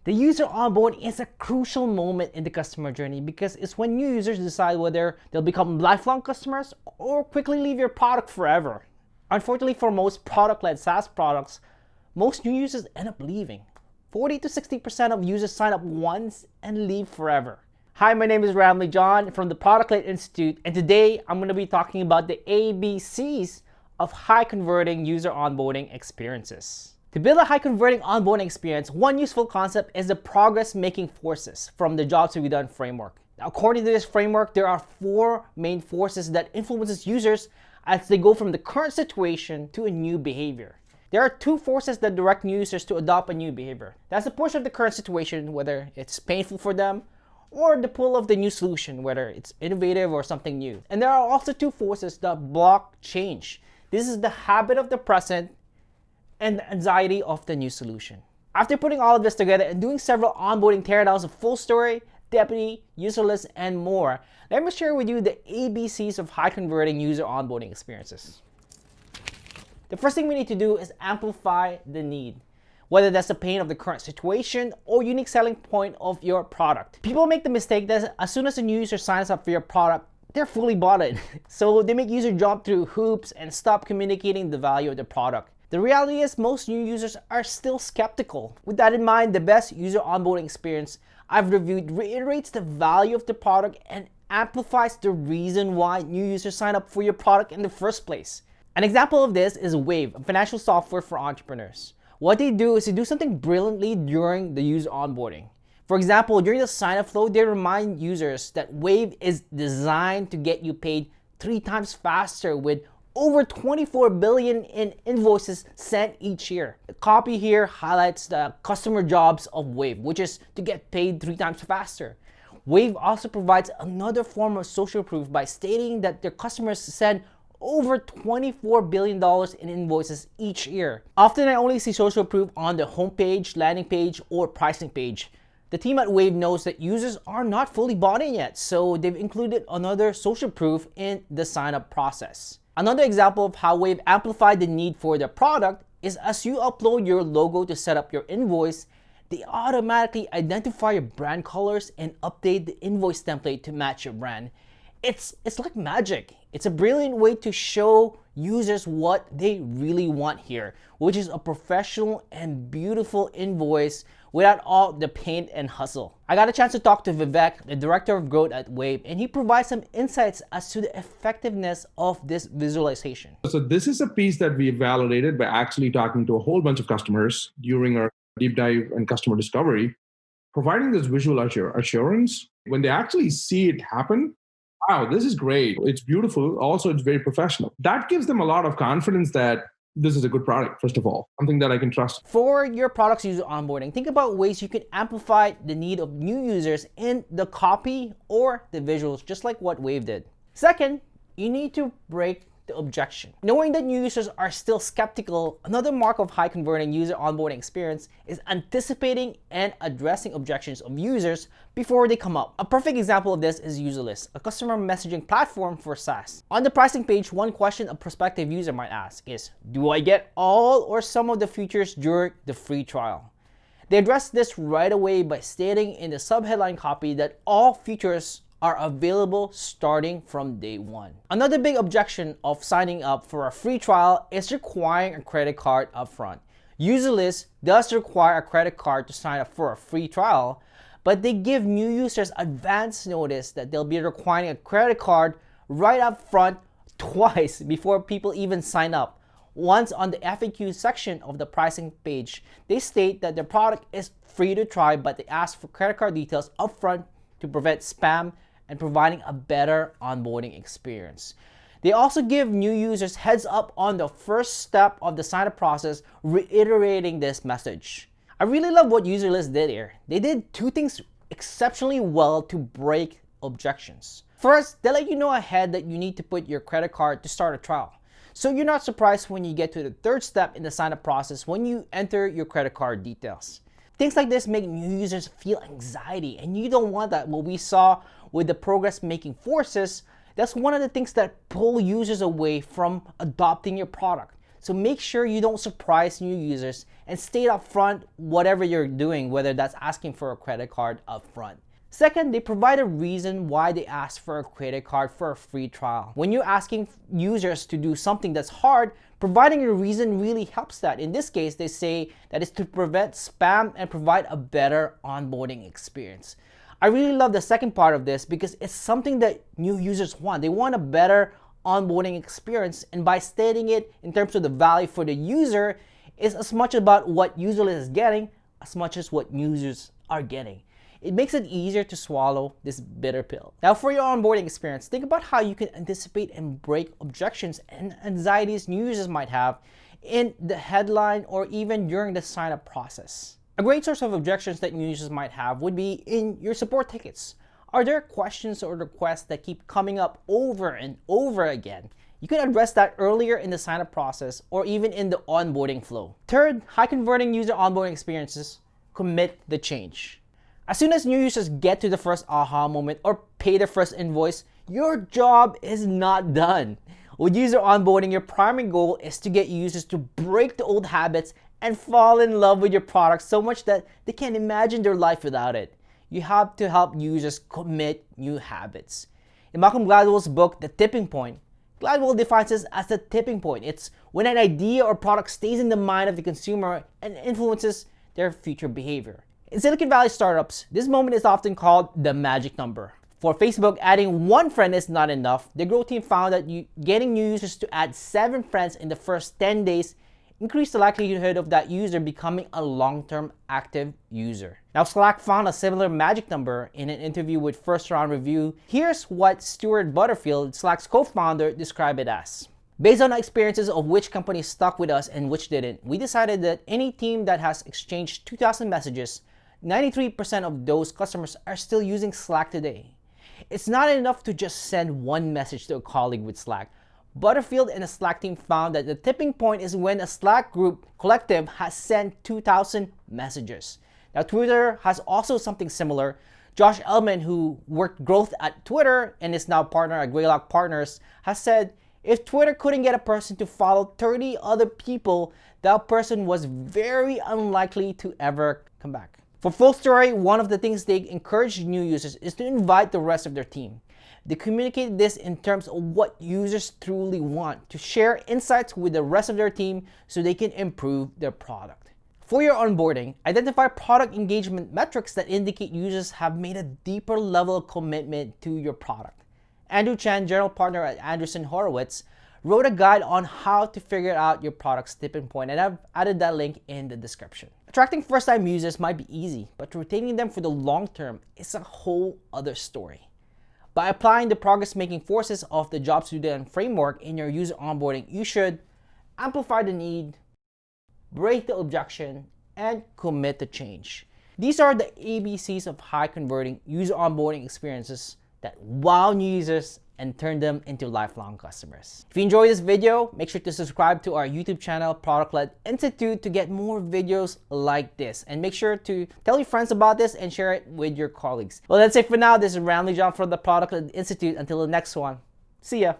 The user onboarding is a crucial moment in the customer journey because it's when new users decide whether they'll become lifelong customers or quickly leave your product forever. Unfortunately, for most product-led SaaS products, most new users end up leaving. 40 to 60% of users sign up once and leave forever. Hi, my name is Ramli John from the Product-Led Institute, and today I'm going to be talking about the ABCs of high-converting user onboarding experiences. To build a high-converting onboarding experience, one useful concept is the progress-making forces from the Jobs to be Done framework. Now, according to this framework, there are 4 main forces that influences users as they go from the current situation to a new behavior. There are 2 forces that direct new users to adopt a new behavior. That's the portion of the current situation, whether it's painful for them, or the pull of the new solution, whether it's innovative or something new. And there are also 2 forces that block change. This is the habit of the present and the anxiety of the new solution. After putting all of this together and doing several onboarding teardowns of full story, deputy, userless, and more, let me share with you the ABCs of high converting user onboarding experiences. The first thing we need to do is amplify the need, whether that's the pain of the current situation or unique selling point of your product. People make the mistake that as soon as a new user signs up for your product, they're fully bought in. So they make user jump through hoops and stop communicating the value of the product. The reality is most new users are still skeptical. With that in mind, the best user onboarding experience I've reviewed reiterates the value of the product and amplifies the reason why new users sign up for your product in the first place. An example of this is Wave, a financial software for entrepreneurs. What they do is they do something brilliantly during the user onboarding. For example, during the sign-up flow, they remind users that Wave is designed to get you paid 3 times faster with over 24 billion in invoices sent each year. The copy here highlights the customer jobs of Wave, which is to get paid 3 times faster. Wave also provides another form of social proof by stating that their customers send over $24 billion in invoices each year. Often I only see social proof on the homepage, landing page, or pricing page. The team at Wave knows that users are not fully bought in yet, so they've included another social proof in the sign-up process. Another example of how Wave amplified the need for their product is as you upload your logo to set up your invoice, they automatically identify your brand colors and update the invoice template to match your brand. It's like magic. It's a brilliant way to show users what they really want here, which is a professional and beautiful invoice without all the pain and hustle. I got a chance to talk to Vivek, the director of growth at Wave, and he provides some insights as to the effectiveness of this visualization. So this is a piece that we validated by actually talking to a whole bunch of customers during our deep dive and customer discovery, providing this visual assurance. When they actually see it happen, wow, this is great. It's beautiful. Also, it's very professional. That gives them a lot of confidence that this is a good product, first of all, something that I can trust. For your product's user onboarding, think about ways you can amplify the need of new users in the copy or the visuals, just like what Wave did. Second, you need to break the objection. Knowing that new users are still skeptical, another mark of high converting user onboarding experience is anticipating and addressing objections of users before they come up. A perfect example of this is Userless, a customer messaging platform for SaaS. On the pricing page, one question a prospective user might ask is, do I get all or some of the features during the free trial? They address this right away by stating in the subheadline copy that all features are available starting from day 1. Another big objection of signing up for a free trial is requiring a credit card upfront. Userless does require a credit card to sign up for a free trial, but they give new users advance notice that they'll be requiring a credit card right up front twice before people even sign up. Once on the FAQ section of the pricing page, they state that their product is free to try, but they ask for credit card details upfront to prevent spam and providing a better onboarding experience. They also give new users heads up on the first step of the sign-up process, reiterating this message. I really love what Userless did here. They did 2 things exceptionally well to break objections. First, they let you know ahead that you need to put your credit card to start a trial. So you're not surprised when you get to the 3rd step in the sign-up process when you enter your credit card details. Things like this make new users feel anxiety, and you don't want that. What we saw with the progress-making forces, that's one of the things that pull users away from adopting your product. So make sure you don't surprise new users and state up front whatever you're doing, whether that's asking for a credit card up front. Second, they provide a reason why they ask for a credit card for a free trial. When you're asking users to do something that's hard, providing a reason really helps that. In this case, they say that it's to prevent spam and provide a better onboarding experience. I really love the second part of this because it's something that new users want. They want a better onboarding experience, and by stating it in terms of the value for the user, it's as much about what user is getting as much as what users are getting. It makes it easier to swallow this bitter pill. Now, for your onboarding experience, think about how you can anticipate and break objections and anxieties new users might have in the headline or even during the sign-up process. A great source of objections that new users might have would be in your support tickets. Are there questions or requests that keep coming up over and over again? You can address that earlier in the sign-up process or even in the onboarding flow. Third, high-converting user onboarding experiences, commit the change. As soon as new users get to the first aha moment or pay their first invoice, your job is not done. With user onboarding, your primary goal is to get users to break the old habits and fall in love with your product so much that they can't imagine their life without it. You have to help users commit new habits. In Malcolm Gladwell's book, The Tipping Point, Gladwell defines this as the tipping point. It's when an idea or product stays in the mind of the consumer and influences their future behavior. In Silicon Valley startups, this moment is often called the magic number. For Facebook, adding one friend is not enough. The growth team found that getting new users to add 7 friends in the first 10 days increased the likelihood of that user becoming a long-term active user. Now, Slack found a similar magic number in an interview with First Round Review. Here's what Stuart Butterfield, Slack's co-founder, described it as. Based on our experiences of which companies stuck with us and which didn't, we decided that any team that has exchanged 2,000 messages, 93% of those customers are still using Slack today. It's not enough to just send one message to a colleague with Slack. Butterfield and the Slack team found that the tipping point is when a Slack group collective has sent 2,000 messages. Now, Twitter has also something similar. Josh Ellman, who worked growth at Twitter and is now partner at Greylock Partners, has said, if Twitter couldn't get a person to follow 30 other people, that person was very unlikely to ever come back. For Full Story, one of the things they encourage new users is to invite the rest of their team. They communicate this in terms of what users truly want, to share insights with the rest of their team so they can improve their product. For your onboarding, identify product engagement metrics that indicate users have made a deeper level of commitment to your product. Andrew Chan, general partner at Andreessen Horowitz, wrote a guide on how to figure out your product's tipping point, and I've added that link in the description. Attracting first-time users might be easy, but retaining them for the long term is a whole other story. By applying the progress-making forces of the Jobs to Done framework in your user onboarding, you should amplify the need, break the objection, and commit the change. These are the ABCs of high-converting user onboarding experiences that wow new users and turn them into lifelong customers. If you enjoyed this video, make sure to subscribe to our YouTube channel, Product-Led Institute, to get more videos like this. And make sure to tell your friends about this and share it with your colleagues. Well, that's it for now. This is Ramli John from the Product-Led Institute. Until the next one, see ya.